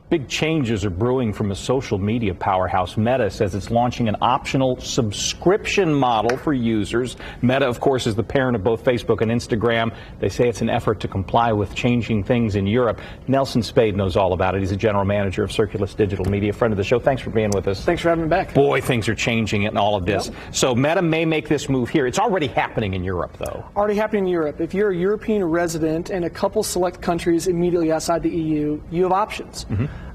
Big changes are brewing from a social media powerhouse. Meta says it's launching an optional subscription model for users. Meta, of course, is the parent of both Facebook and Instagram. They say it's an effort to comply with changing things in Europe. Nelson Spade knows all about it. He's a general manager of Circulus Digital Media, friend of the show. Thanks for being with us. Thanks for having me back. Boy, things are changing in all of this. Yep. So Meta may make this move here. It's already happening in Europe, though. Already happening in Europe. If you're a European resident in a couple select countries immediately outside the EU, you have options.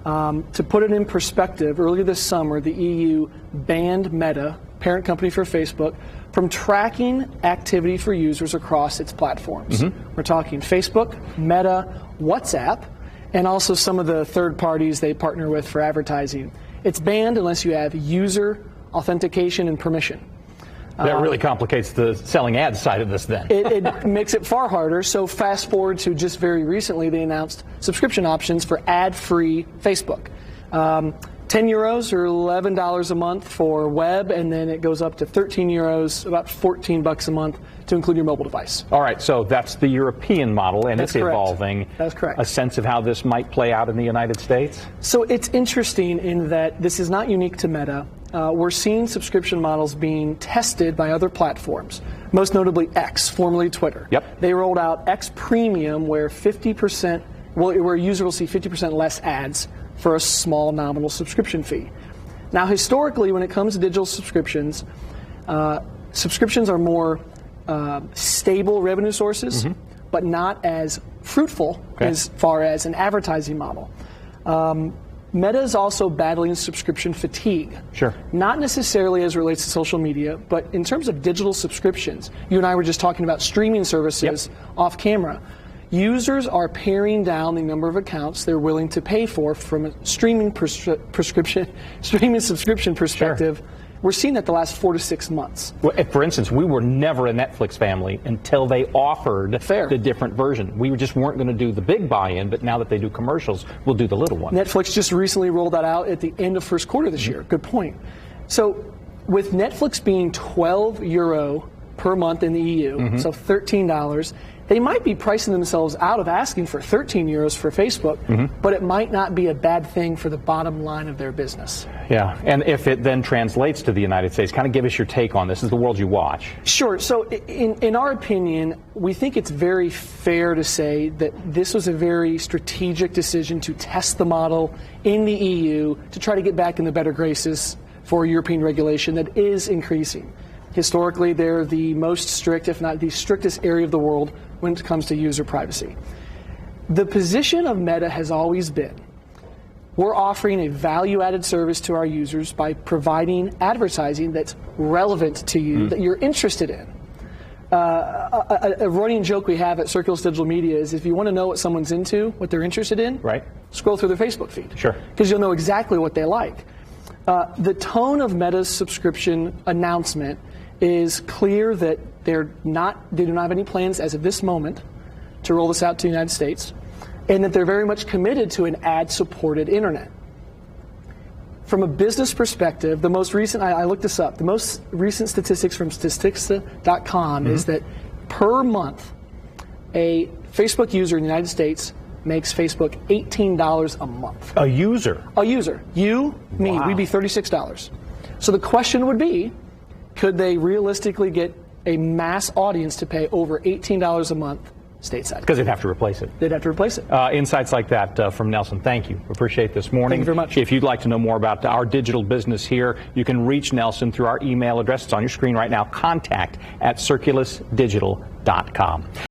To put it in perspective, earlier this summer, the EU banned Meta, parent company for Facebook, from tracking activity for users across its platforms. We're talking Facebook, Meta, WhatsApp, and also some of the third parties they partner with for advertising. It's banned unless you have user authentication and permission. That really complicates the selling ads side of this then. It makes it far harder. So fast forward to just very recently, they announced subscription options for ad-free Facebook. 10 euros or $11 a month for web, and then it goes up to 13 euros, about 14 bucks a month to include your mobile device. All right, so that's the European model, and That's it's correct. evolving. That's correct. A sense of how this might play out in the United States? So it's interesting in that this is not unique to Meta. We're seeing subscription models being tested by other platforms, most notably X, formerly Twitter. Yep. They rolled out X Premium, where where a user will see 50% less ads for a small nominal subscription fee. Now, historically, when it comes to digital subscriptions, subscriptions are more stable revenue sources, but not as fruitful as far as an advertising model. Meta is also battling subscription fatigue. Sure. Not necessarily as it relates to social media, but in terms of digital subscriptions. You and I were just talking about streaming services off camera. Users are paring down the number of accounts they're willing to pay for from a streaming subscription perspective. Sure. We're seeing that the last 4 to 6 months. Well, for instance, we were never a Netflix family until they offered the different version. We just weren't going to do the big buy-in, but now that they do commercials, we'll do the little one. Netflix just recently rolled that out at the end of first quarter this year. Good point. So with Netflix being €12 per month in the EU, so $13, they might be pricing themselves out of asking for 13 euros for Facebook, but it might not be a bad thing for the bottom line of their business. Yeah, and if it then translates to the United States, kind of give us your take on this. This is the world you watch. Sure. So in our opinion, we think it's very fair to say that this was a very strategic decision to test the model in the EU to try to get back in the better graces for European regulation that is increasing. Historically, they're the most strict, if not the strictest area of the world when it comes to user privacy. The position of Meta has always been, we're offering a value-added service to our users by providing advertising that's relevant to you, that you're interested in. A running joke we have at Circulus Digital Media is if you want to know what someone's into, what they're interested in, scroll through their Facebook feed. Sure. Because you'll know exactly what they like. The tone of Meta's subscription announcement is clear that they do not have any plans as of this moment to roll this out to the United States, and that they're very much committed to an ad-supported internet. From a business perspective, the most recent, I looked this up, the most recent statistics from Statista.com is that per month, a Facebook user in the United States makes Facebook $18 a month. A user? A user. You, me, we'd be $36. So the question would be, could they realistically get a mass audience to pay over $18 a month stateside? Because they'd have to replace it. They'd have to replace it. Insights like that from Nelson. Thank you. Appreciate this morning. Thank you very much. If you'd like to know more about our digital business here, you can reach Nelson through our email address. It's on your screen right now, contact@circulusdigital.com.